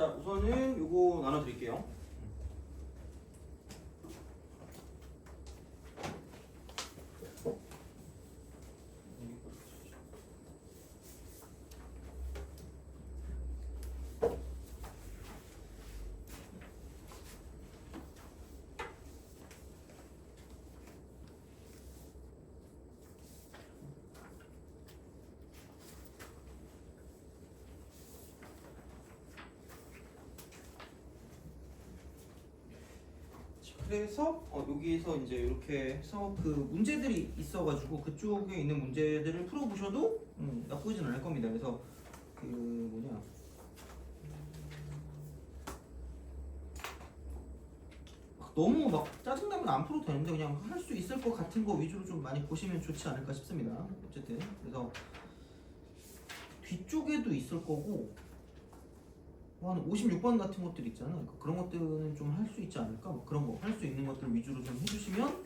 자, 우선은 요거 나눠드릴게요. 그래서 여기에서 이제 이렇게 해서 그 문제들이 있어가지고 그쪽에 있는 문제들을 풀어보셔도 나쁘진 않을 겁니다. 그래서 그 뭐냐 너무 막 짜증나면 안 풀어도 되는데 그냥 할 수 있을 것 같은 거 위주로 좀 많이 보시면 좋지 않을까 싶습니다. 어쨌든 그래서 뒤쪽에도 있을 거고 한 56번 같은 것들 있잖아. 그러니까 그런 것들은 좀 할 수 있지 않을까? 뭐 그런 거 할 수 있는 것들 위주로 좀 해주시면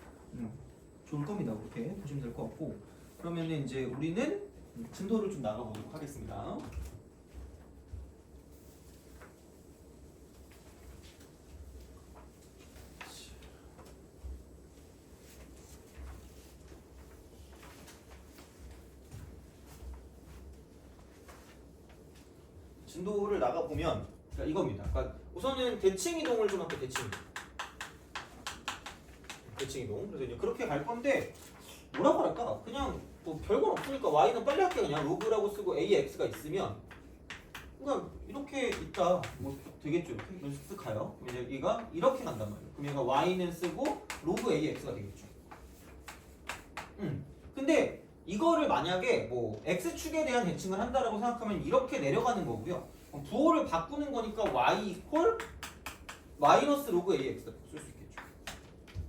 좋을 겁니다. 그렇게 보시면 될 것 같고 그러면은 이제 우리는 진도를 좀 나가보도록 하겠습니다. 진도를 나가보면 그러니까 이겁니다. 그러니까 우선은 대칭 이동을 좀 할게요. 대칭 이동. 그래서 이제 그렇게 갈 건데 뭐라고 할까? 그냥 뭐 별건 없으니까 y는 빨리 할게요. 그냥 로그라고 쓰고 ax가 있으면 그러니까 이렇게 있다 뭐 되겠죠. 이렇게 이런 식으로 가요. 그럼 이제 얘가 이렇게 간단 말이에요. 그럼 얘가 y는 쓰고 로그 ax가 되겠죠. 근데 이거를 만약에 뭐 x축에 대한 대칭을 한다라고 생각하면 이렇게 내려가는 거고요. 부호를 바꾸는 거니까 y 이퀄 마이너스 로그 ax다 쓸 수 있겠죠.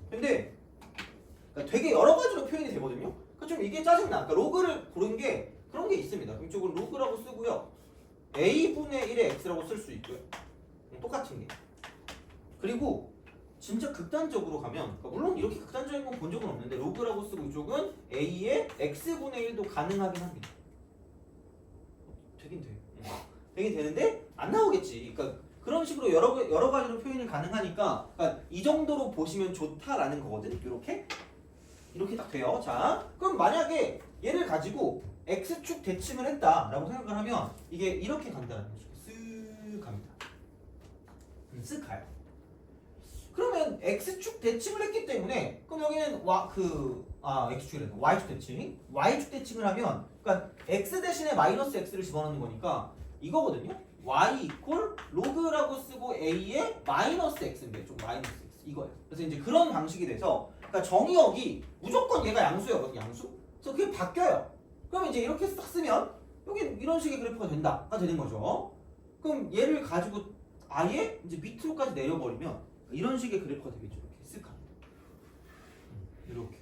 근데 그러니까 되게 여러 가지로 표현이 되거든요. 그러니까 좀 이게 짜증나. 그러니까 로그를 고른 게 그런 게 있습니다. 이쪽은 로그라고 쓰고요. a분의 1의 x라고 쓸 수 있고요. 똑같은 게. 그리고 진짜 극단적으로 가면 그러니까 물론 이렇게 극단적인 건 본 적은 없는데 로그라고 쓰고 이쪽은 a의 x분의 1도 가능하긴 합니다. 되긴 돼. 되긴 되는데 안 나오겠지. 그러니까 그런 식으로 여러 가지로 표현이 가능하니까 그러니까 이 정도로 보시면 좋다라는 거거든. 이렇게 딱 돼요. 자, 그럼 만약에 얘를 가지고 x축 대칭을 했다라고 생각을 하면 이게 이렇게 간다는 거죠. 쓱 갑니다. 쓱 가요. 그러면 x축 대칭을 했기 때문에 그럼 여기는 x축이래요. y축 대칭. y축 대칭을 하면 그러니까 x 대신에 마이너스 x를 집어넣는 거니까 이거거든요. y 이퀄 로그라고 쓰고 a의 마이너스 x인데 좀 마이너스 x 이거예요. 그래서 이제 그런 방식이 돼서 그러니까 정의역이 무조건 얘가 양수였거든요. 양수. 그래서 그게 바뀌어요. 그러면 이제 이렇게 딱 쓰면 여기 이런 식의 그래프가 된다가 되는 거죠. 그럼 얘를 가지고 아예 이제 밑으로까지 내려버리면 이런 식의 그래프가 되겠죠. 이렇게 쓱 합니다. 이렇게.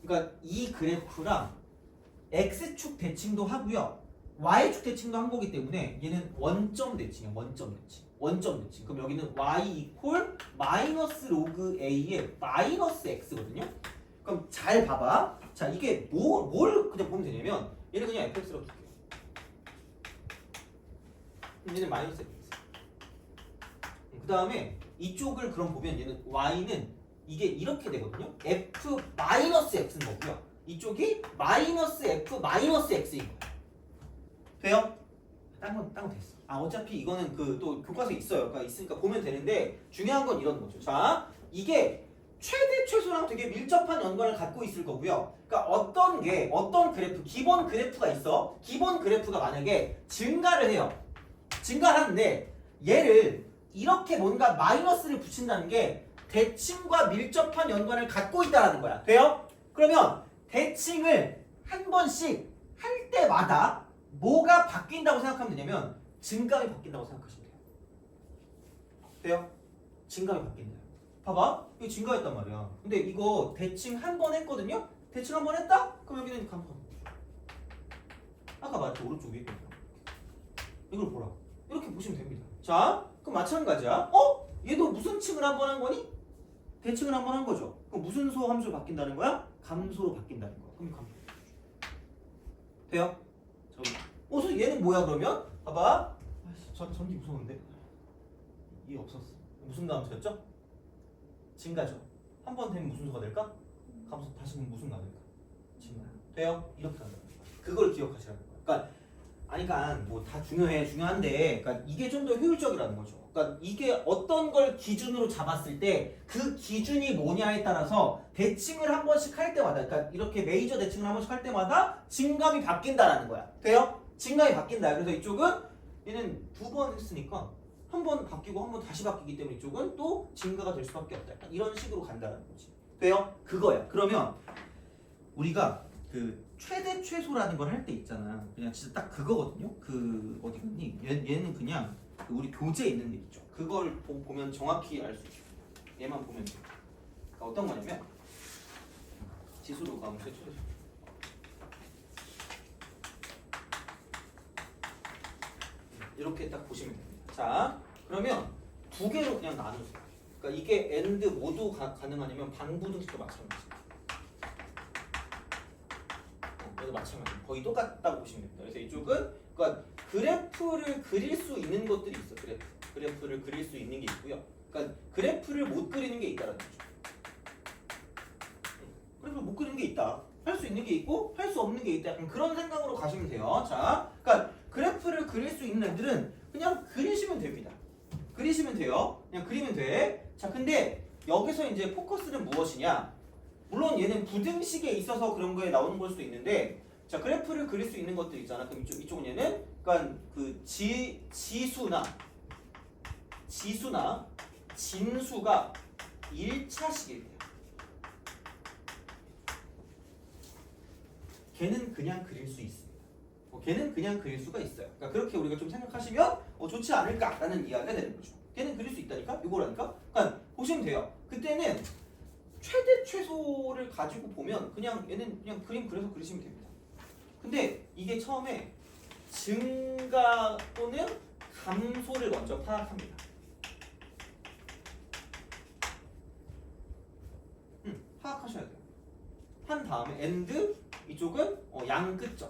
그러니까 이 그래프랑 x축 대칭도 하고요. y축 대칭도 한 거기 때문에 얘는 원점 대칭이야. 원점 대칭. 그럼 여기는 y 이퀄 마이너스 로그 a의 마이너스 x거든요. 그럼 잘 봐봐. 자, 이게 뭘 그냥 보면 되냐면 얘는 그냥 fx라고 줄게요. 얘는 마이너스 x. 그 다음에 이쪽을 그럼 보면 얘는 y는 이게 이렇게 되거든요. f 마이너스 x인 거고요. 이쪽이 마이너스 f 마이너스 x인 거예요. 돼요? 딴 건 됐어. 어차피 이거는 그 또 교과서에 있어요. 그러니까 있으니까 보면 되는데 중요한 건 이런 거죠. 자, 이게 최대 최소랑 되게 밀접한 연관을 갖고 있을 거고요. 그러니까 어떤 그래프, 기본 그래프가 있어. 기본 그래프가 만약에 증가를 해요. 증가를 하는데 얘를 이렇게 뭔가 마이너스를 붙인다는 게 대칭과 밀접한 연관을 갖고 있다는 거야. 돼요? 그러면 대칭을 한 번씩 할 때마다 뭐가 바뀐다고 생각하면 되냐면 증감이 바뀐다고 생각하시면 돼요. 돼요? 증감이 바뀐다. 봐봐. 이거 증가했단 말이야. 근데 이거 대칭 한 번 했거든요? 대칭 한 번 했다? 그럼 여기는 감소가 되죠. 아까 말했던 오른쪽 위에 거예요. 이걸 보라. 이렇게 보시면 됩니다. 자, 그럼 마찬가지야. 얘도 무슨 층을 한 번 한 거니? 대칭을 한 번 한 거죠. 그럼 무슨 소 함수로 바뀐다는 거야? 감소로 바뀐다는 거야. 그럼 감소. 돼요? 그래서 얘는 뭐야 그러면? 봐봐. 전기 무서운데? 이 없었어. 무슨 감수였죠? 증가죠. 한 번 되면 무슨 수가 될까? 감수 다시 보면 무슨 가 될까? 증가. 돼요? 이렇게 간다. 그걸 기억하시라는 거야. 그러니까 뭐 다 중요한데, 그러니까 이게 좀 더 효율적이라는 거죠. 그러니까 이게 어떤 걸 기준으로 잡았을 때 그 기준이 뭐냐에 따라서 대칭을 한 번씩 할 때마다, 그러니까 이렇게 메이저 대칭을 한 번씩 할 때마다 증감이 바뀐다라는 거야. 돼요? 증감이 바뀐다. 그래서 이쪽은 얘는 두 번 했으니까 한 번 바뀌고 한 번 다시 바뀌기 때문에 이쪽은 또 증가가 될 수밖에 없다. 약간 이런 식으로 간다는 거지. 돼요? 그거야. 그러면 우리가 그 최대 최소라는 걸 할 때 있잖아. 그냥 진짜 딱 그거거든요. 그 어디 갔니? 얘는 그냥 그 우리 교재에 있는 게 있죠. 그걸 보면 정확히 알 수 있어. 얘만 보면 돼. 그러니까 어떤 거냐면 지수로 가면 최소. 이렇게 딱 보시면 됩니다. 자, 그러면 두 개로 그냥 나누세요. 그러니까 이게 and 모두 가능하냐면 반부등식도 마찬가지. 얘도 마찬가지. 거의 똑같다고 보시면 됩니다. 그래서 이쪽은 그러니까 그래프를 그릴 수 있는 것들이 있어. 그래프를 그릴 수 있는 게 있고요. 그러니까 그래프를 못 그리는 게 있다라는 거죠. 그래프를 못 그리는 게 있다. 할 수 있는 게 있고 할 수 없는 게 있다. 약간 그런 생각으로 가시면 돼요. 자, 그러니까 그래프를 그릴 수 있는 애들은 그냥 그리시면 됩니다. 그리시면 돼요. 그냥 그리면 돼. 자, 근데 여기서 이제 포커스는 무엇이냐? 물론 얘는 부등식에 있어서 그런 거에 나오는 걸 수도 있는데, 자, 그래프를 그릴 수 있는 것들 있잖아. 그럼 이쪽은 얘는 그러니까 그 지수나 진수가 1차식일 때야. 걔는 그냥 그릴 수 있습니다. 걔는 그냥 그릴 수가 있어요. 그러니까 그렇게 우리가 좀 생각하시면 좋지 않을까라는 이야기가 되는 거죠. 걔는 그릴 수 있다니까? 이거라니까? 그러니까 보시면 돼요. 그때는 최대 최소를 가지고 보면 그냥 얘는 그냥 그림 그려서 그리시면 됩니다. 근데 이게 처음에 증가 또는 감소를 먼저 파악합니다. 파악하셔야 돼요. 한 다음에 and 이쪽은 양 끝점.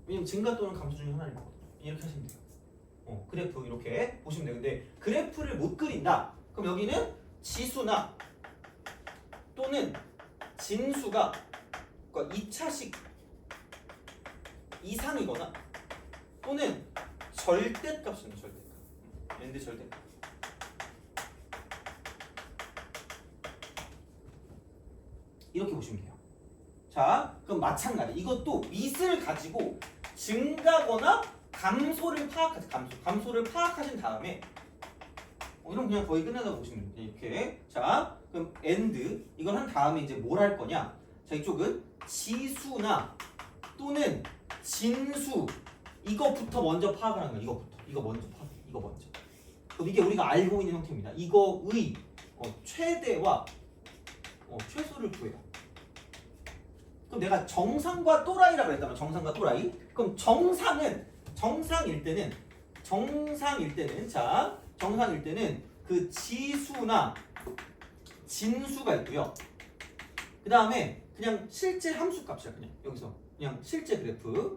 왜냐면 증가 또는 감소 중에 하나일 거거든요. 이렇게 하시면 돼요. 그래프 이렇게 보시면 돼요. 근데 그래프를 못 그린다. 그럼 여기는 지수나 또는 진수가 그러니까 2차식 이상이거나 또는 절대값입니다. 절대값. 랜드 절대값. 이렇게 보시면 돼요. 자, 그럼 마찬가지. 이것도 밑을 가지고 증가거나 감소를 파악하신 다음에 이런 그냥 거의 끝나다고 보시면 돼요. 이렇게. 자, 그럼 and 이걸 한 다음에 이제 뭘 할 거냐? 자, 이쪽은 지수나 또는 진수 이거부터 먼저 파악을 하는 거예요. 이거 먼저 파악. 이거 먼저. 그럼 이게 우리가 알고 있는 형태입니다. 이거의 최대와 최소를 구해요. 그럼 내가 정상과 또라이라고 그랬다면 정상과 또라이. 그럼 정상일 때는 그 지수나 진수가 있고요. 그 다음에 그냥 실제 함수 값이야. 그냥 여기서 그냥 실제 그래프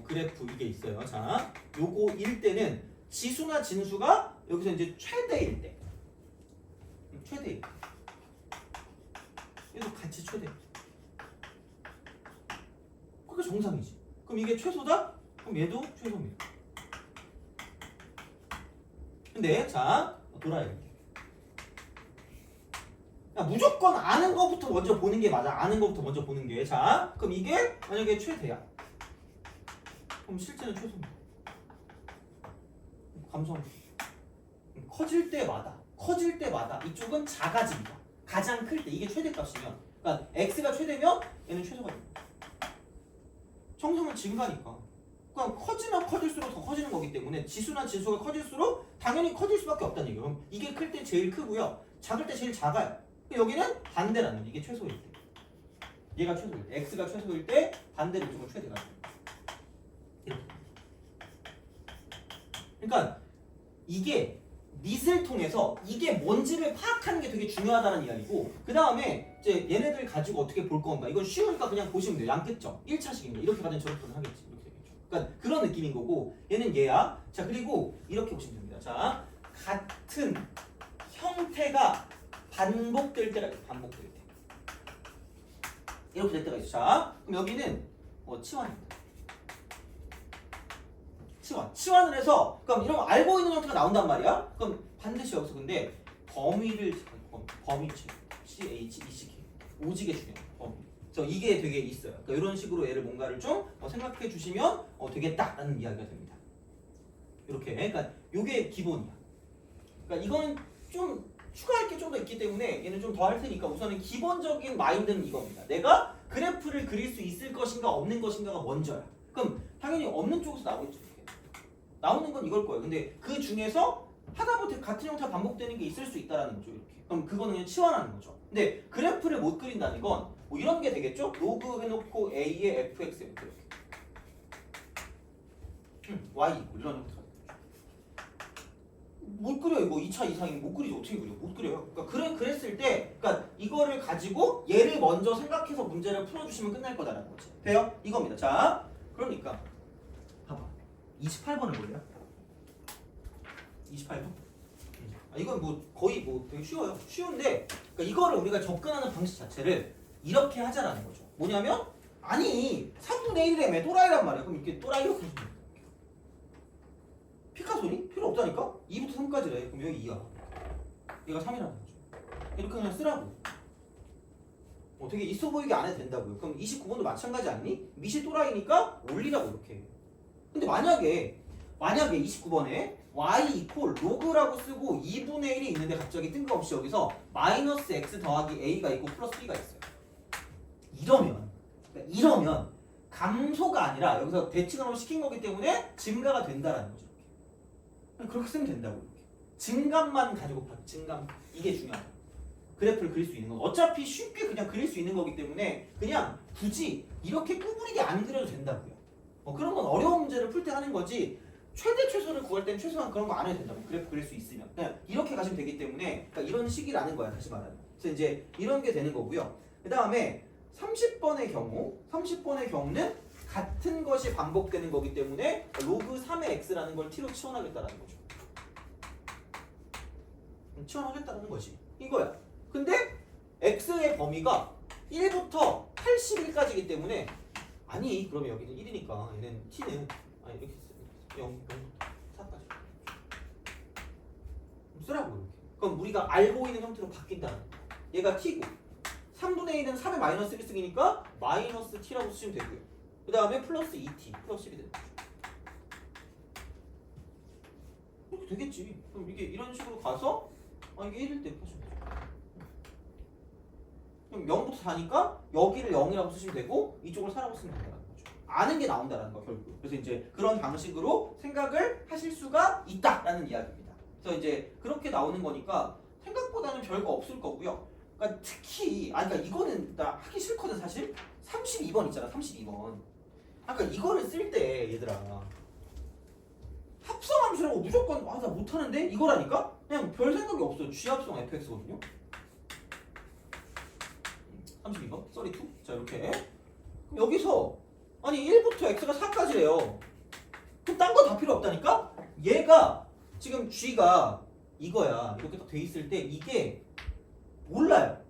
그래프 이게 있어요. 자, 요거일 때는 지수나 진수가 여기서 이제 최대일 때. 최대일 때. 얘도 같이 최대. 그게 정상이지. 그럼 이게 최소다? 그럼 얘도 최소입니다. 근데 자, 돌아야 돼. 무조건 아는 거부터 먼저 보는 게 맞아. 아는 거부터 먼저 보는 게. 자, 그럼 이게 만약에 최대야. 그럼 실제는 최소입니다. 감소하면 커질 때마다 이쪽은 작아집니다. 가장 클 때 이게 최대값이면, 그러니까 x가 최대면 얘는 최소가 됩니다. 정상은 증가니까. 그러니까 커지면 커질수록 더 커지는 거기 때문에 지수나 진수가 커질수록 당연히 커질 수밖에 없다는 얘기예요. 그럼 이게 클 때 제일 크고요. 작을 때 제일 작아요. 여기는 반대라는 거죠. 이게 최소일 때. 얘가 최소일 때. x가 최소일 때 반대로 이쪽은 최대가 됩니다. 이렇게. 그러니까 이게 닛을 통해서 이게 뭔지를 파악하는 게 되게 중요하다는 이야기고, 그 다음에 이제 얘네들 가지고 어떻게 볼 건가. 이건 쉬우니까 그냥 보시면 돼요. 양끝점 1차식입니다. 이렇게 가면 저렇게는 하겠지. 이렇게 되겠죠. 그러니까 그런 느낌인 거고, 얘는 얘야. 자, 그리고 이렇게 보시면 됩니다. 자, 같은 형태가 반복될 때가 있어요. 반복될 때. 이렇게 될 때가 있어. 자, 그럼 여기는 치환입니다. 치환을 해서, 그럼 이런 거 알고 있는 형태가 나온단 말이야. 그럼 반드시 여기서 근데 범위를 CHECK 오지게 중요해요. 범위. 그래서 이게 되게 있어요. 그러니까 이런 식으로 얘를 뭔가를 좀 생각해 주시면 되겠다라는 이야기가 됩니다. 이렇게. 그러니까 이게 기본이야. 그러니까 이거는 좀 추가할 게 좀 더 있기 때문에 얘는 좀 더 할 테니까 우선은 기본적인 마인드는 이겁니다. 내가 그래프를 그릴 수 있을 것인가 없는 것인가가 먼저야. 그럼 당연히 없는 쪽에서 나오겠죠. 이렇게. 나오는 건 이걸 거예요. 근데 그 중에서 하다못해 같은 형태가 반복되는 게 있을 수 있다라는 거죠. 이렇게. 그럼 그거는 그냥 치환하는 거죠. 근데 그래프를 못 그린다는 건 뭐 이런 게 되겠죠? 로그 해놓고 A의 fx 이렇게. y 이런 형태가 못 그려요. 이거 2차 이상이면 못 그리지. 어떻게 그려? 못 그려요. 그러니까 그랬을 때, 그러니까 이거를 가지고 얘를 먼저 생각해서 문제를 풀어주시면 끝날 거다라는 거지. 돼요? 이겁니다. 자, 그러니까 봐봐. 28번을 볼래요? 28번? 이건 뭐 거의 뭐 되게 쉬워요. 쉬운데, 그러니까 이거를 우리가 접근하는 방식 자체를 이렇게 하자라는 거죠. 뭐냐면, 아니 3분의 1이라며 또라이란 말이야. 그럼 이렇게 또라이 이렇게 해주면 돼. 피카소니? 필요 없다니까? 2부터 3까지래. 그럼 여기 2야. 얘가 3이라는 거죠. 이렇게 그냥 쓰라고. 되게 있어 보이게 안 해도 된다고요. 그럼 29번도 마찬가지 아니니? 밑이 또라이니까 올리라고 이렇게. 근데 만약에 29번에 y 이퀄 로그라고 쓰고 2분의 1이 있는데 갑자기 뜬금없이 여기서 마이너스 x 더하기 a가 있고 플러스 b가 있어요. 이러면 감소가 아니라 여기서 대칭으로 시킨 거기 때문에 증가가 된다라는 거죠. 그렇게 쓰면 된다고. 이렇게. 증감만 가지고 봐. 증감. 이게 중요하다. 그래프를 그릴 수 있는 건 어차피 쉽게 그냥 그릴 수 있는 거기 때문에 그냥 굳이 이렇게 구부리게 안 그려도 된다고요. 그런 건 어려운 문제를 풀 때 하는 거지. 최대 최소를 구할 때는 최소한 그런 거 안 해도 된다고. 그래프 그릴 수 있으면 그냥 이렇게 가시면 되기 때문에 그러니까 이런 식이라는 거야. 다시 말하면. 그래서 이제 이런 게 되는 거고요. 그 다음에 30번의 경우는 같은 것이 반복되는 거기 때문에 로그 3의 x라는 걸 t로 치환하겠다라는 거죠. 치환하겠다는 거지. 이거야. 근데 x의 범위가 1부터 81까지이기 때문에 아니 그러면 여기는 1이니까 얘는 t는 아니 이렇게 0부터 4까지 쓰라고 이렇게. 그럼 우리가 알고 있는 형태로 바뀐다는 거. 얘가 t고 3분의 1은 3의 마이너스 1 쓰기니까 마이너스 t라고 쓰시면 되고요. 그 다음에 플러스 2t 플러스 10이 되는 거죠. 이렇게 되겠지. 그럼 이게 이런 식으로 가서 이게 1일 때 하시면 되죠. 그럼 0부터 4니까 여기를 0이라고 쓰시면 되고 이쪽을 4라고 쓰면 된다는 거죠. 아는 게 나온다는 거 결국. 그래서 이제 그런 방식으로 생각을 하실 수가 있다라는 이야기입니다. 그래서 이제 그렇게 나오는 거니까 생각보다는 별거 없을 거고요. 그러니까 특히 그러니까 이거는 나 하기 싫거든 사실. 32번 있잖아. 32번. 아까 이거를 쓸 때 얘들아 합성함수라고 무조건 나 못하는데 이거라니까? 그냥 별 생각이 없어요. G합성 fx거든요. 32번, 32. 자 이렇게. 그럼 여기서 아니 1부터 x가 4까지래요. 그럼 딴 거 다 필요 없다니까? 얘가 지금 G가 이거야. 이렇게 딱 돼 있을 때 이게 몰라요.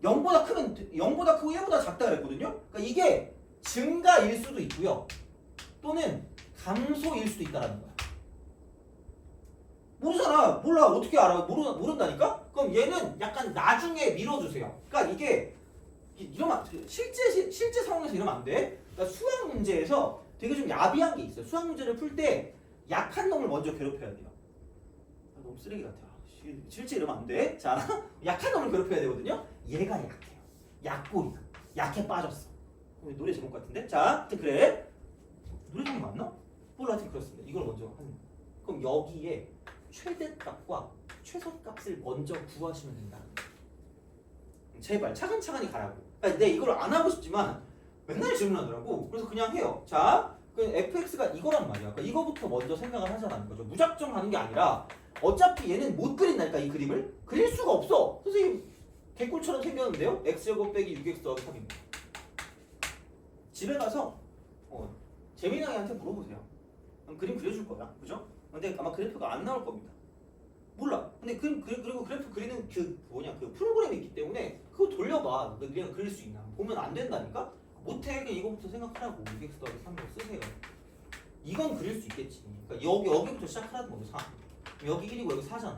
0보다 크고 1보다 작다 그랬거든요. 그러니까 이게 증가일 수도 있고요. 또는 감소일 수도 있다라는 거야. 모르잖아. 몰라. 어떻게 알아? 모른다니까? 그럼 얘는 약간 나중에 밀어주세요. 그러니까 이게 이러면 실제 상황에서 이러면 안 돼. 그러니까 수학 문제에서 되게 좀 야비한 게 있어요. 수학 문제를 풀 때 약한 놈을 먼저 괴롭혀야 돼요. 너무 쓰레기 같아. 실제 이러면 안 돼. 자, 약한 놈을 괴롭혀야 되거든요. 얘가 약해요. 약골이야. 약해 빠졌어. 노래 제목 같은데? 자, 하여튼 그래. 노래 제목 맞나? 몰라. 하여튼 그렇습니다. 이걸 먼저 하는 거예요. 그럼 여기에 최대값과 최소값을 먼저 구하시면 된다는 거예요. 제발 차근차근히 가라고. 그러니까 내가 이걸 안 하고 싶지만 맨날 질문하더라고. 그래서 그냥 해요. 자, 그 fx가 이거란 말이야. 그러니까 이거부터 먼저 생각을 하자는 거죠. 무작정 하는 게 아니라 어차피 얘는 못 그린다니까 이 그림을 그릴 수가 없어. 선생님 개꿀처럼 생겼는데요. x제곱 빼기 6x 더하기 3입니다. 집에 가서 재민아이한테 물어보세요. 그림 그려줄 거야, 그죠? 근데 아마 그래프가 안 나올 겁니다. 몰라. 근데 그리고 그래프 그리는 그 프로그램이 있기 때문에 그거 돌려봐. 그냥 그릴 수 있나? 보면 안 된다니까? 못해. 그냥 이거부터 생각하라고. 6x 더하기 3으로 쓰세요. 이건 그릴 수 있겠지. 그러니까 여기부터 시작하라는 거죠. 3. 여기 1이고 여기 4잖아.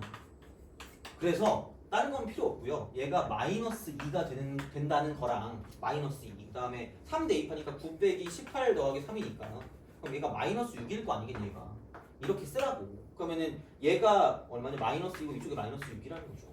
그래서 다른 건 필요 없고요. 얘가 마이너스 2가 된다는 거랑 마이너스 2. 그 다음에 3 대입하니까 9 빼기 18 더하기 3이니까 그럼 얘가 마이너스 6일 거 아니겠니 얘가. 이렇게 쓰라고. 그러면은 얘가 얼마냐? 마이너스 2고 이쪽에 마이너스 6이라는 거죠.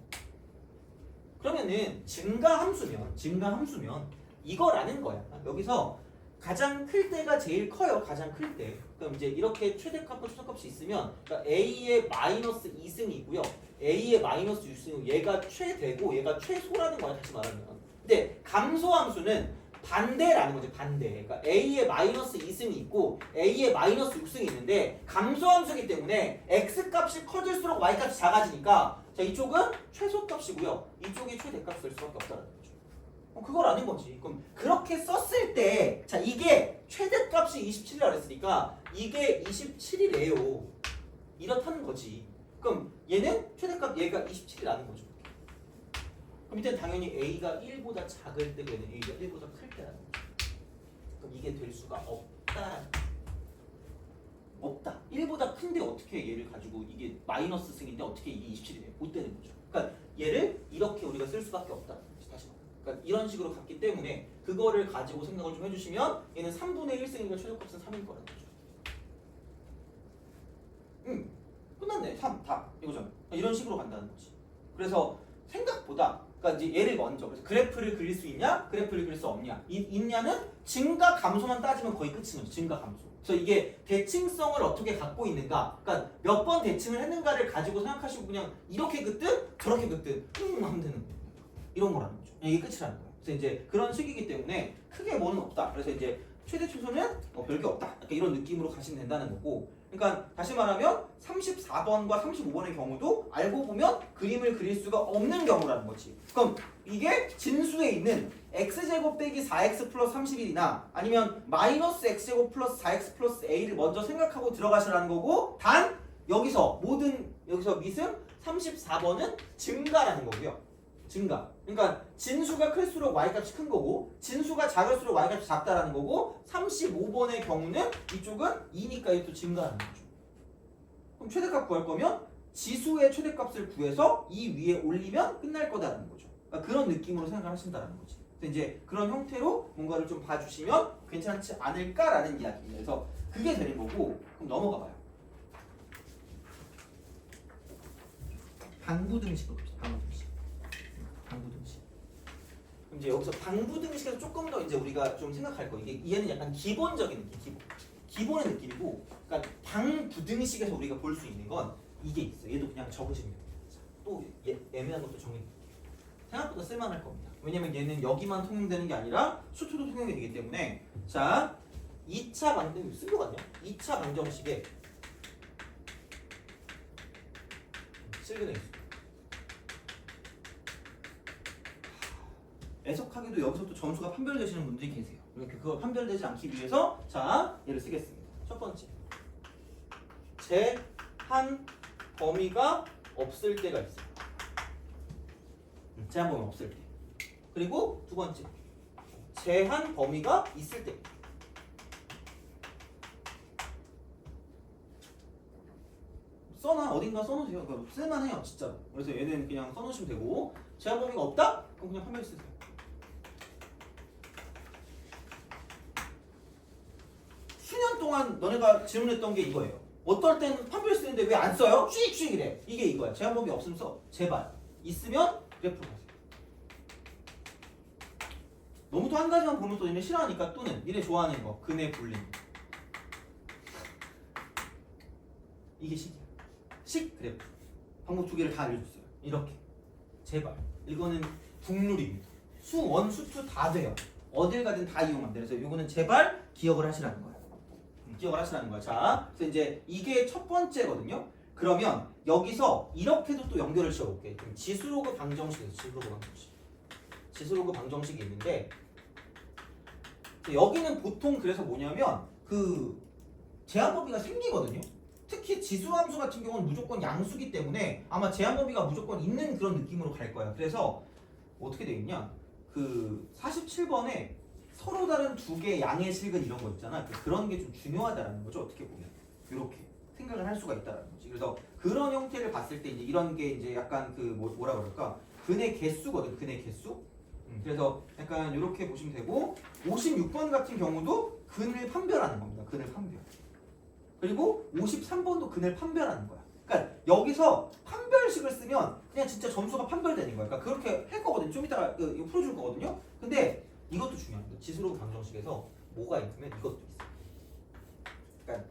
그러면은 증가 함수면 이거라는 거야. 여기서 가장 클 때가 제일 커요. 가장 클 때. 그럼 이제 이렇게 최대값과 최소값이 있으면 그러니까 A의 마이너스 2승이 있고요. A의 마이너스 6승이 얘가 최대고 얘가 최소라는 거야. 다시 말하면. 근데 감소함수는 반대라는 거지. 반대. 그러니까 A의 마이너스 2승이 있고 A의 마이너스 6승이 있는데 감소함수이기 때문에 X값이 커질수록 Y값이 작아지니까 자 이쪽은 최소값이고요. 이쪽이 최대값일 수밖에 없다는 거죠. 그걸 아는 거지. 그럼 그렇게 썼을 때 자 이게 최대값이 27이라고 했으니까 이게 27이래요. 이렇다는 거지. 그럼 얘는 최대값 얘가 27이라는 거죠. 그럼 이때는 당연히 A가 1보다 작을 때고 얘는 A가 1보다 클 때라는 거죠. 그럼 이게 될 수가 없다. 1보다 큰데 어떻게 얘를 가지고 이게 마이너스 승인데 어떻게 이게 27이 돼? 못 되는 거죠. 그러니까 얘를 이렇게 우리가 쓸 수밖에 없다는 거지. 다시 말해. 그러니까 이런 식으로 갔기 때문에 그거를 가지고 생각을 좀 해주시면 얘는 3분의 1승이니까 최소값은 3일 거라는 거죠. 끝났네. 3 답 이거죠. 이런 식으로 간다는 거지. 그래서 생각보다 그러니까 이제 얘를 먼저 그래서 그래프를 그릴 수 있냐, 그래프를 그릴 수 없냐, 있냐는 증가 감소만 따지면 거의 끝인 거죠. 증가 감소. 그래서 이게 대칭성을 어떻게 갖고 있는가, 그러니까 몇 번 대칭을 했는가를 가지고 생각하시고 그냥 이렇게 긋든 저렇게 긋든 하면 되는 거예요. 이런 거라는 거죠. 이게 끝이라는 거예요. 그래서 이제 그런 식이기 때문에 크게 뭐는 없다. 그래서 이제 최대 최소는 별게 없다. 이런 느낌으로 가시면 된다는 거고. 그러니까 다시 말하면 34번과 35번의 경우도 알고 보면 그림을 그릴 수가 없는 경우라는 거지. 그럼 이게 진수에 있는 x제곱 빼기 4x 플러스 31이나 아니면 마이너스 x제곱 플러스 4x 플러스 a를 먼저 생각하고 들어가시라는 거고, 단 여기서 밑은 34번은 증가라는 거고요. 증가. 그러니까 진수가 클수록 y값이 큰 거고 진수가 작을수록 y값이 작다라는 거고 35번의 경우는 이쪽은 2니까 이게 또 증가하는 거죠. 그럼 최대값 구할 거면 지수의 최대값을 구해서 이 위에 올리면 끝날 거다라는 거죠. 그러니까 그런 느낌으로 생각을 하신다라는 거지. 그래서 이제 그런 형태로 뭔가를 좀 봐주시면 괜찮지 않을까라는 이야기입니다. 그래서 그게 되는 거고. 그럼 넘어가 봐요. 방부등식으로 봅시다. 방부등식. 그럼 이제 여기서 방부등식에서 조금 더 이제 우리가 좀 생각할 거. 이게 얘는 약간 기본적인 느낌, 기본의 느낌이고, 그러니까 방부등식에서 우리가 볼 수 있는 건 이게 있어. 얘도 그냥 적으시면 됩니다. 또 애매한 것도 정리해볼게요. 생각보다 쓸만할 겁니다. 왜냐면 얘는 여기만 통용되는 게 아니라 수투도 통용이 되기 때문에. 자, 2차 방정 쓴 거 같냐? 2차 방정식에 실근에 있어. 애석하게도 여기서 또 점수가 판별되시는 분들이 계세요. 이렇게 그거 판별되지 않기 위해서 자 얘를 쓰겠습니다. 첫 번째, 제한 범위가 없을 때가 있어요. 제한 범위 없을 때. 그리고 두 번째, 제한 범위가 있을 때. 써놔. 어딘가 써놓으세요. 그러니까 쓸만해요 진짜로. 그래서 얘는 그냥 써놓으시면 되고, 제한 범위가 없다? 그럼 그냥 판별 쓰세요. 수년 동안 너네가 질문했던 게 이거예요. 어떨 땐 판별 쓰는데 왜 안 써요? 씩 이게 이거야. 제한 범위 없으면 써. 제발. 있으면 그래프로 가세요. 너무 또 한 가지만 보면 또 니네 싫어하니까 또는 니네 좋아하는 거 근의 분림. 이게 식이야. 식 그래프. 방법 두 개를 다 알려줬어요. 이렇게. 제발. 이거는 국룰입니다. 수, 원, 수투 다 돼요. 어딜 가든 다 이용합니다. 그래서 이거는 제발 기억을 하시라는 거예요. 기억을 하시라는 거야. 자, 그래서 이제 이게 첫 번째거든요. 그러면 여기서 이렇게도 또 연결을 시켜볼게. 지수로그 방정식에서 지수로그 방정식이 있는데 여기는 보통 그래서 뭐냐면 그 제한범위가 생기거든요. 특히 지수함수 같은 경우는 무조건 양수기 때문에 아마 제한범위가 무조건 있는 그런 느낌으로 갈 거야. 그래서 어떻게 되어 있냐? 그 47번에 서로 다른 두 개의 양의 실근 이런 거 있잖아. 그런 게 좀 중요하다라는 거죠. 어떻게 보면 이렇게 생각을 할 수가 있다라는 거지. 그래서 그런 형태를 봤을 때 이제 이런 게 이제 약간 그 뭐라 그럴까? 근의 개수거든. 근의 개수. 그래서 약간 이렇게 보시면 되고 56번 같은 경우도 근을 판별하는 겁니다. 근을 판별. 그리고 53번도 근을 판별하는 거야. 그러니까 여기서 판별식을 쓰면 그냥 진짜 점수가 판별되는 거야. 그러니까 그렇게 할 거거든요. 좀 이따가 이거 풀어줄 거거든요. 근데 이것도 중요합니다. 지수로그 방정식에서 뭐가 있으면 이것도 있어요. 그러니까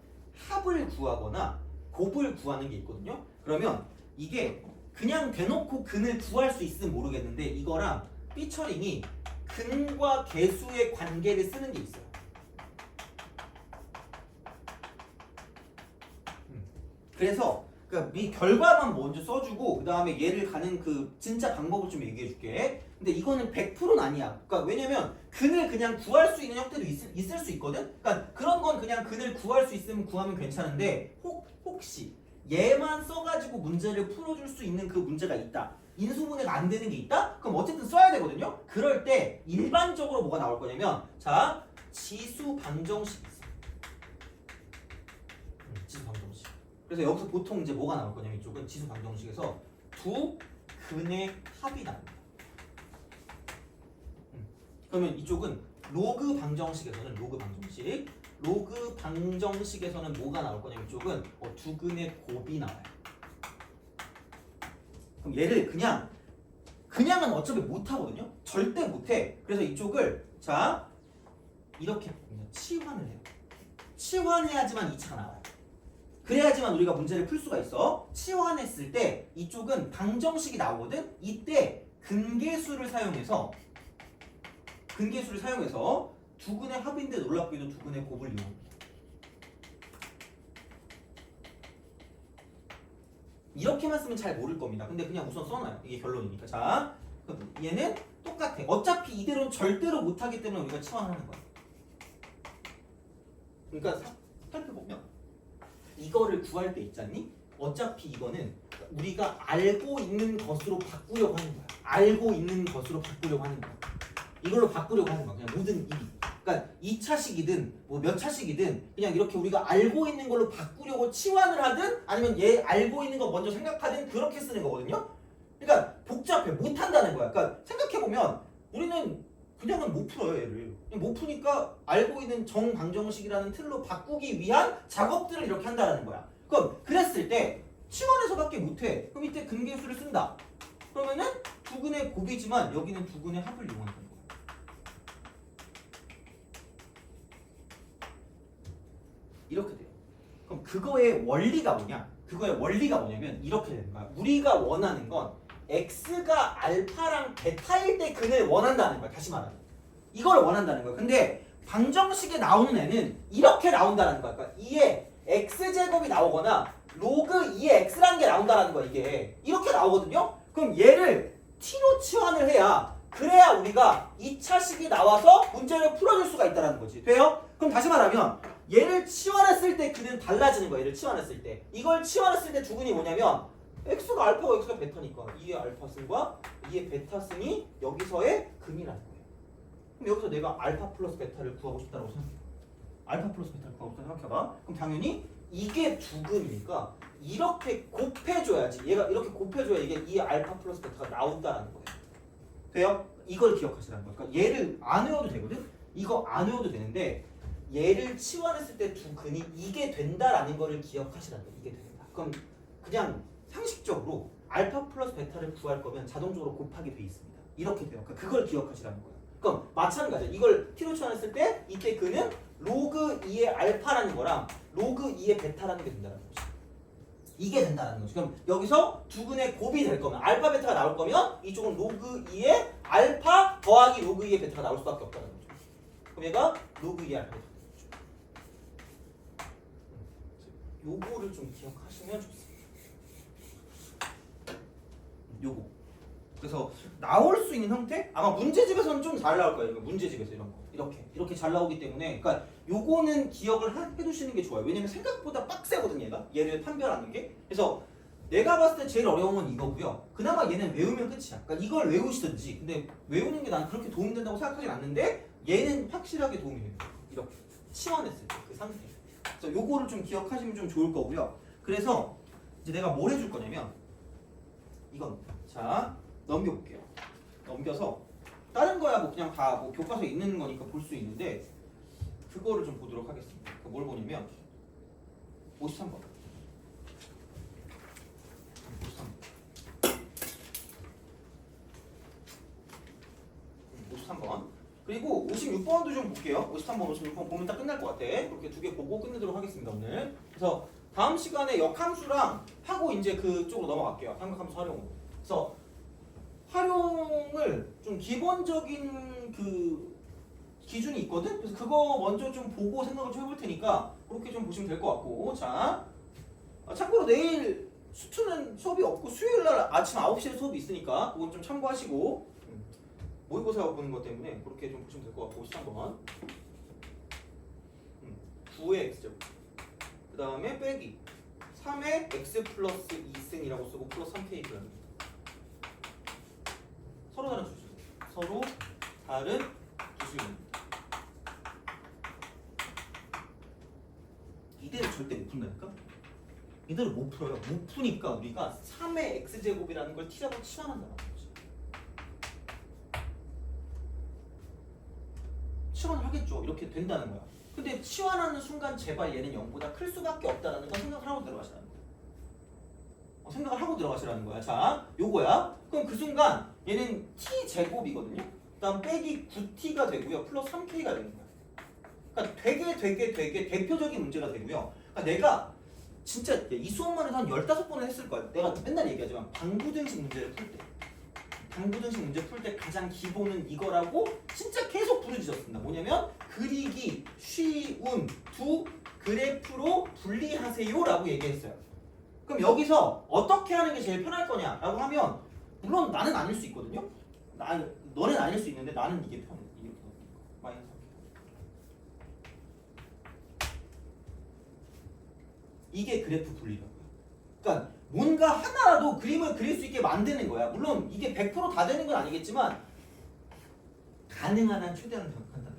합을 구하거나 곱을 구하는 게 있거든요. 그러면 이게 그냥 대놓고 근을 구할 수 있으면 모르겠는데 이거랑 피처링이 근과 개수의 관계를 쓰는 게 있어요. 그래서 그러니까 이 결과만 먼저 써주고 그 다음에 얘를 가는 그 진짜 방법을 좀 얘기해줄게. 근데 이거는 100%는 아니야. 그러니까 왜냐면 근을 그냥 구할 수 있는 형태도 있을 수 있거든. 그러니까 그런 건 그냥 근을 구할 수 있으면 구하면 괜찮은데 혹시 얘만 써가지고 문제를 풀어줄 수 있는 그 문제가 있다. 인수분해가 안 되는 게 있다? 그럼 어쨌든 써야 되거든요. 그럴 때 일반적으로 뭐가 나올 거냐면 자 지수 방정식 있어. 지수 방정식. 그래서 여기서 보통 이제 뭐가 나올 거냐면 이쪽은 지수 방정식에서 두 근의 합이 나옵니다. 그러면 이쪽은 로그 방정식에서는 로그 방정식에서는 뭐가 나올 거냐면 이쪽은 두 근의 곱이 나와요. 그럼 얘를 그냥은 어차피 못 하거든요. 절대 못 해. 그래서 이쪽을 자 이렇게 치환을 해요. 치환해야지만 2차가 나와요. 그래야지만 우리가 문제를 풀 수가 있어. 치환했을 때 이쪽은 방정식이 나오거든. 이때 근계수를 사용해서 두 근의 합인데 놀랍게도 두 근의 곱을 이용합니다. 이렇게만 쓰면 잘 모를 겁니다. 근데 그냥 우선 써놔요. 이게 결론이니까. 자, 그럼 얘는 똑같아. 어차피 이대로는 절대로 못하기 때문에 우리가 치환하는 거야. 그러니까 살펴보면 이거를 구할 때 있잖니? 어차피 이거는 우리가 알고 있는 것으로 바꾸려고 하는 거야. 이걸로 바꾸려고 하는 거야. 그냥 모든 일이. 그러니까 2차식이든 뭐 몇 차식이든 그냥 이렇게 우리가 알고 있는 걸로 바꾸려고 치환을 하든 아니면 얘 알고 있는 거 먼저 생각하든 그렇게 쓰는 거거든요. 그러니까 복잡해. 못 한다는 거야. 그러니까 생각해보면 우리는 그냥은 못 풀어요. 얘를. 못 푸니까 알고 있는 정방정식이라는 틀로 바꾸기 위한 작업들을 이렇게 한다는 거야. 그럼 그랬을 때 치환해서밖에 못해. 그럼 이때 근계수를 쓴다. 그러면은 두 근의 곱이지만 여기는 두 근의 합을 이용한다는 거야. 이렇게 돼요. 그럼 그거의 원리가 뭐냐면 이렇게 되는 거야. 우리가 원하는 건 x가 알파랑 베타일 때 근을 원한다는 거야. 다시 말하면 이걸 원한다는 거야. 근데 방정식에 나오는 애는 이렇게 나온다는 거야. 그러니까 2의 x제곱이 나오거나 로그 2의 x라는 게 나온다는 거야. 이게 이렇게 나오거든요. 그럼 얘를 t로 치환을 해야 그래야 우리가 2차식이 나와서 문제를 풀어줄 수가 있다는 거지. 돼요? 그럼 다시 말하면 얘를 치환했을 때 그는 달라지는 거야. 얘를 치환했을 때. 이걸 치환했을 때 두 근이 뭐냐면 x가 알파고 x가 베타니까 2의 알파승과 2의 베타승이 여기서의 근이라는 거예요. 그럼 여기서 내가 알파 플러스 베타를 구하고 싶다고 생각해봐. 알파 플러스 베타를 구하고 싶다고 생각해봐. 그럼 당연히 이게 두 근이니까 이렇게 곱해줘야지. 얘가 이렇게 곱해줘야 이게 2의 알파 플러스 베타가 나온다는 거예요. 돼요? 이걸 기억하시라는 거예요. 그러니까 얘를 안 외워도 되거든? 이거 안 외워도 되는데 얘를 치환했을 때 두 근이 이게 된다라는 거를 기억하시라는 거예요. 이게 된다. 그럼 그냥 상식적으로 알파 플러스 베타를 구할 거면 자동적으로 곱하게 돼 있습니다. 이렇게 돼요. 그러니까 그걸 기억하시라는 거예요. 그럼 마찬가지야. 이걸 t로 치환했을 때 이때 그는 로그 2의 알파라는 거랑 로그 2의 베타라는 게 된다는 거지. 이게 된다는 거지. 그럼 여기서 두 근의 곱이 될 거면 알파 베타가 나올 거면 이쪽은 로그 2의 알파 더하기 로그 2의 베타가 나올 수밖에 없다는 거죠. 그럼 얘가 로그 2의 알파 베타가 되죠. 요거를 좀 기억하시면 좋습니다. 요거. 그래서 나올 수 있는 형태? 아마 문제집에서는 좀 잘 나올 거예요. 문제집에서 이런 거 이렇게 잘 나오기 때문에 그러니까 요거는 기억을 해두시는 게 좋아요. 왜냐면 생각보다 빡세거든 얘가 얘를 판별하는 게. 그래서 내가 봤을 때 제일 어려운 건 이거고요. 그나마 얘는 외우면 끝이야. 그러니까 이걸 외우시든지. 근데 외우는 게 난 그렇게 도움이 된다고 생각하진 않는데 얘는 확실하게 도움이 돼요. 이렇게 치환했을 때 그 상태. 그래서 요거를 좀 기억하시면 좀 좋을 거고요. 그래서 이제 내가 뭘 해줄 거냐면 이건 자 넘겨볼게요. 넘겨서 다른 거야 뭐 그냥 다 뭐 교과서에 있는 거니까 볼 수 있는데 그거를 좀 보도록 하겠습니다. 뭘 보냐면 53번. 53번. 그리고 56번도 좀 볼게요. 53번, 56번 보면 딱 끝날 것 같아. 그렇게 두 개 보고 끝내도록 하겠습니다, 오늘. 그래서 다음 시간에 역함수랑 하고 이제 그쪽으로 넘어갈게요. 삼각함수 활용으로. 그래서 활용을 좀 기본적인 그 기준이 있거든? 그래서 그거 먼저 좀 보고 생각을 좀 해볼 테니까 그렇게 좀 보시면 될 것 같고. 자, 참고로 내일 수투는 수업이 없고 수요일날 아침 9시에 수업이 있으니까 그건 좀 참고하시고 모의고사 보는 것 때문에 그렇게 좀 보시면 될 것 같고 53번 9의 x제곱 그 다음에 빼기 3의 x 플러스 2승이라고 쓰고 플러스 3k 그럽니다. 서로 다른 수식 서로 다른 수식입니다. 이대로 절대 못 푼다니까? 이대로 못 풀어요. 못 푸니까 우리가 3의 x제곱이라는 걸 t라고 치환한다는 거지. 치환을 하겠죠. 이렇게 된다는 거야. 근데 치환하는 순간 제발 얘는 0보다 클 수밖에 없다는 거 생각을 하고 들어가시라는 거야. 생각을 하고 들어가시라는 거야. 자, 요거야. 그럼 그 순간 얘는 t제곱이거든요. 그 다음 빼기 9t가 되고요. 플러스 3k가 되는 거야. 그러니까 되게 대표적인 문제가 되고요. 그러니까 내가 진짜 이 수업만 해도 한 15번을 했을 거야. 내가 맨날 얘기하지만 방부등식 문제를 풀 때 방부등식 문제 풀 때 가장 기본은 이거라고 진짜 계속 부르짖었습니다. 뭐냐면 그리기 쉬운 두 그래프로 분리하세요 라고 얘기했어요. 그럼 여기서 어떻게 하는 게 제일 편할 거냐 라고 하면 물론 나는 아닐 수 있거든요. 너는 아닐 수 있는데 나는 이게 편해. 이렇게 마이너스 3. 이게 그래프 분리라고요. 그러니까 뭔가 하나라도 그림을 그릴 수 있게 만드는 거야. 물론 이게 100% 다 되는 건 아니겠지만 가능한 한 최대한 생각한다.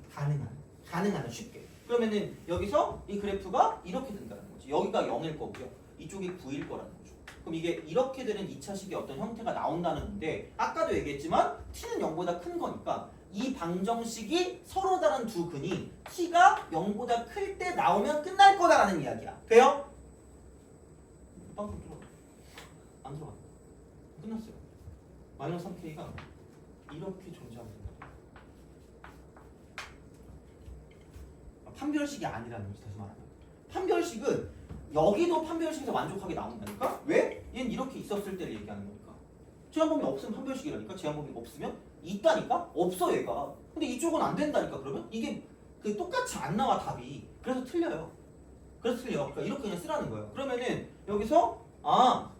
가능한 한 쉽게. 그러면은 여기서 이 그래프가 이렇게 된다는 거지. 여기가 0일 거고요. 이쪽이 9일 거라는 거죠. 그럼 이게 이렇게 되는 2차식의 어떤 형태가 나온다는 건데 아까도 얘기했지만 t는 0보다 큰 거니까 이 방정식이 서로 다른 두 근이 t가 0보다 클 때 나오면 끝날 거다라는 이야기야. 돼요? 빵꾸 들어가. 안 들어가. 끝났어요. 마이너스 3k가 이렇게 존재합니다. 판별식이 아니라는 거지. 다시 말하면 판별식은 여기도 판별식에서 만족하게 나온다니까? 왜? 얘는 이렇게 있었을 때를 얘기하는 거니까. 제한범위 없으면 판별식이라니까. 제한범위 없으면 있다니까? 없어 얘가. 근데 이쪽은 안 된다니까. 그러면 이게 그 똑같이 안 나와 답이. 그래서 틀려요. 그래서 틀려. 그러니까 이렇게 그냥 쓰라는 거예요. 그러면은 여기서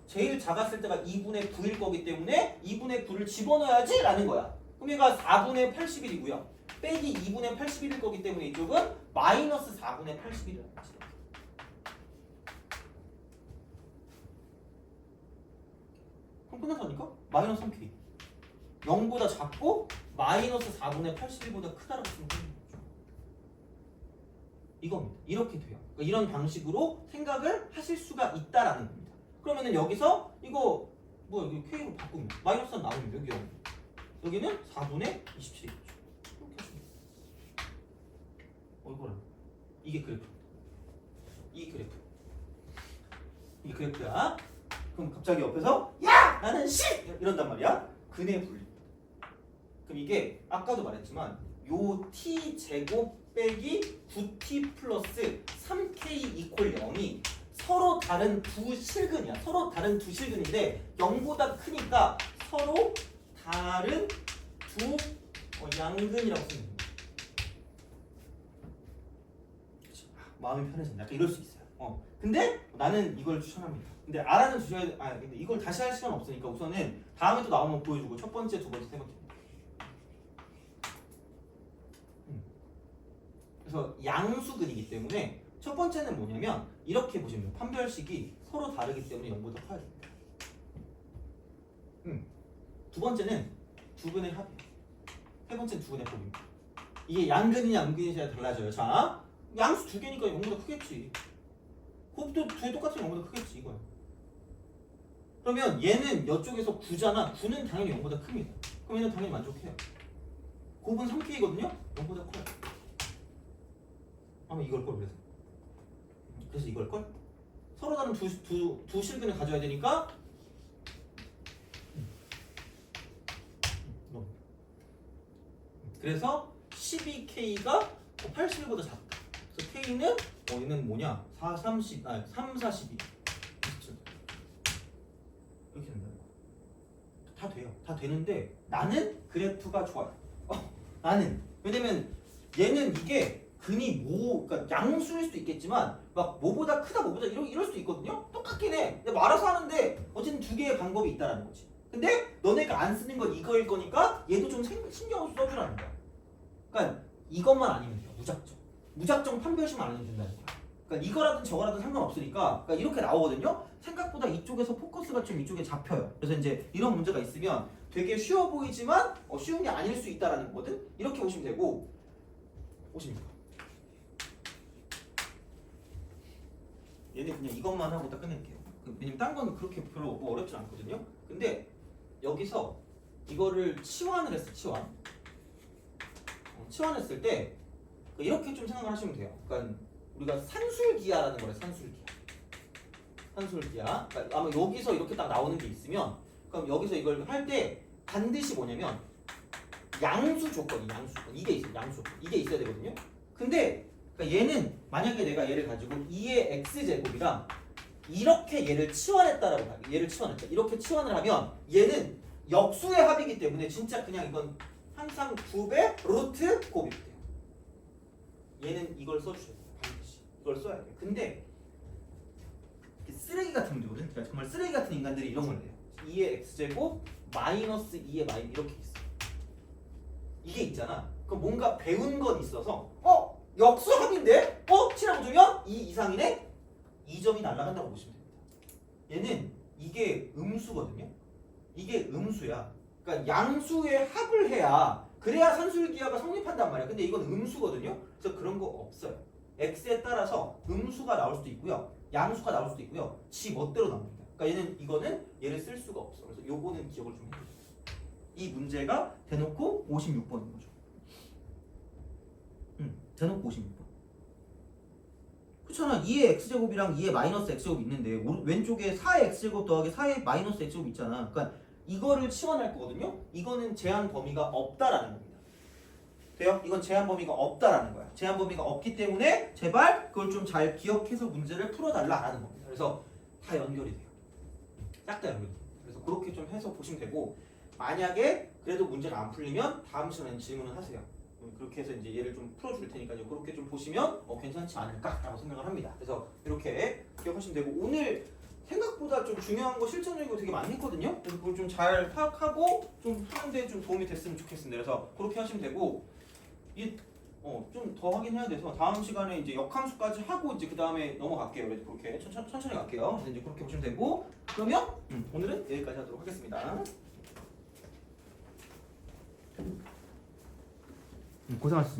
제일 작았을 때가 2분의 9일 거기 때문에 2분의 9를 집어넣어야지 라는 거야. 그럼 얘가 4분의 81이고요. 빼기 2분의 81일 거기 때문에 이쪽은 마이너스 4분의 81이라는 거지. 그럼 끝났다니까? 마이너스 3k. 0보다 작고 마이너스 4분의 81보다 크다라고 쓰면 되는 거죠. 이겁니다. 이렇게 돼요. 그러니까 이런 방식으로 생각을 하실 수가 있다라는 겁니다. 그러면은 여기서 이거 뭐 여기 k로 바꾸면 마이너스 3 나오면 여기 0. 여기는 4분의 27이겠죠. 이렇게 하시면 이거랑 이게 그래프. 이 그래프야. 그럼 갑자기 옆에서 야! 나는 씨! 이런단 말이야. 근의 분리. 그럼 이게 아까도 말했지만 요 t제곱 빼기 9t 플러스 3k 이퀄 0이 서로 다른 두 실근이야. 서로 다른 두 실근인데 0보다 크니까 서로 다른 두 양근이라고 쓰는 거야. 마음이 편해진다. 약간 이럴 수 있어요. 근데 나는 이걸 추천합니다. 근데 알아는 주셔야 근데 이걸 다시 할 시간 없으니까 우선은 다음에 또 나오면 보여주고 첫 번째, 두 번째, 세 번째. 그래서 양수근이기 때문에 첫 번째는 뭐냐면 이렇게 보시면 돼요. 판별식이 서로 다르기 때문에 0보다 커야 됩니다. 두 번째는 두근의 합이에요. 세 번째는 두근의 곱입니다. 이게 양근이냐 음근이냐 달라져요. 자, 양수 두 개니까 0보다 크겠지. 곱도 두 개 똑같으면 0보다 크겠지 이거야. 그러면 얘는 이쪽에서 9잖아. 9는 당연히 0보다 큽니다. 그럼 얘는 당연히 만족해요. 곱은 3K거든요. 0보다 커요. 아마 이걸 걸 그래서 이걸 걸? 서로 다른 두 실근을 가져야 되니까 그래서 12K가 81보다 작다. 그래서 K는 얘는 뭐냐? 3, 4, 12 이렇게 된다. 다 돼요. 다 되는데 나는 그래프가 좋아요. 나는 왜냐면 얘는 이게 근이 그러니까 양수일 수도 있겠지만 막 뭐보다 크다 뭐보다 이럴 수도 있거든요. 똑같긴 해. 근데 말아서 하는데 어쨌든 두 개의 방법이 있다라는 거지. 근데 너네가 안 쓰는 건 이거일 거니까 얘도 좀 신경을 써주라는 거야. 그러니까 이것만 아니면 돼요. 무작정 판별식만 아니면 된다는 거야. 그러니까 이거라든 저거라든 상관없으니까 그러니까 이렇게 나오거든요. 생각보다 이쪽에서 포커스가 좀 이쪽에 잡혀요. 그래서 이제 이런 문제가 있으면 되게 쉬워 보이지만 쉬운 게 아닐 수 있다라는 거거든. 이렇게 보시면 되고 보십니까? 얘네 그냥 이것만 하고 딱 끝낼게요. 왜냐면 딴 건 그렇게 별로 뭐 어렵지 않거든요. 근데 여기서 이거를 치환을 했어. 치환했을 때 이렇게 좀 생각을 하시면 돼요. 그러니까 우리가 산술기하라는 거래. 산술기하. 그러니까 아마 여기서 이렇게 딱 나오는 게 있으면 그럼 여기서 이걸 할 때 반드시 뭐냐면 양수 조건이 이게 있어요. 양수 조건. 이게 있어야 되거든요. 근데 그러니까 얘는 만약에 내가 얘를 가지고 2의 x제곱이랑 이렇게 얘를 치환했다라고 봐요. 얘를 치환했다. 이렇게 치환을 하면 얘는 역수의 합이기 때문에 진짜 그냥 이건 항상 9배 루트 곱이 돼요. 얘는 이걸 써주셔야 돼요. 반드시 이걸 써야 돼요. 근데 쓰레기 같은 분들거든. 그러니까 정말 쓰레기 같은 인간들이 이런 걸 해요. 2의 x제곱 마이너스 2의 마이너스 이렇게 있어. 이게 있잖아. 그럼 뭔가 배운 건 있어서 역수합인데? 치라고 주면 2 이상이네? 2점이 날아간다고 보시면 됩니다. 얘는 이게 음수거든요. 이게 음수야. 그러니까 양수의 합을 해야 그래야 산술기하가 성립한단 말이야. 근데 이건 음수거든요. 그래서 그런 거 없어요. x에 따라서 음수가 나올 수도 있고요. 양수가 나올 수도 있고요. 지 멋대로 나옵니다. 그러니까 이거는 얘를 쓸 수가 없어. 그래서 요거는 기억을 좀 해주세요. 이 문제가 대놓고 56번인 거죠. 대놓고 56번. 그렇잖아. 2의 x제곱이랑 2의 마이너스 x제곱 있는데 왼쪽에 4의 x제곱 더하기 4의 마이너스 x제곱 있잖아. 그러니까 이거를 치환할 거거든요. 이거는 제한 범위가 없다라는 겁니다. 돼요? 이건 제한 범위가 없다라는 거야. 제한 범위가 없기 때문에 제발 그걸 좀 잘 기억해서 문제를 풀어달라라는 겁니다. 그래서 다 연결이 돼요. 딱 다 연결이 돼요. 그래서 그렇게 좀 해서 보시면 되고 만약에 그래도 문제가 안 풀리면 다음 시간에 질문을 하세요. 그렇게 해서 이제 얘를 좀 풀어줄 테니까요. 그렇게 좀 보시면 괜찮지 않을까라고 생각을 합니다. 그래서 이렇게 기억하시면 되고 오늘 생각보다 좀 중요한 거 실전적이고 되게 많이 했거든요. 그래서 그걸 좀 잘 파악하고 좀 푸는데 좀 도움이 됐으면 좋겠습니다. 그래서 그렇게 하시면 되고 좀 더 확인해야 돼서 다음 시간에 이제 역함수까지 하고 이제 그 다음에 넘어갈게요. 그래서 그렇게 천천히 갈게요. 그래서 이제 그렇게 보시면 되고 그러면 오늘은 여기까지 하도록 하겠습니다. 고생하셨습니다.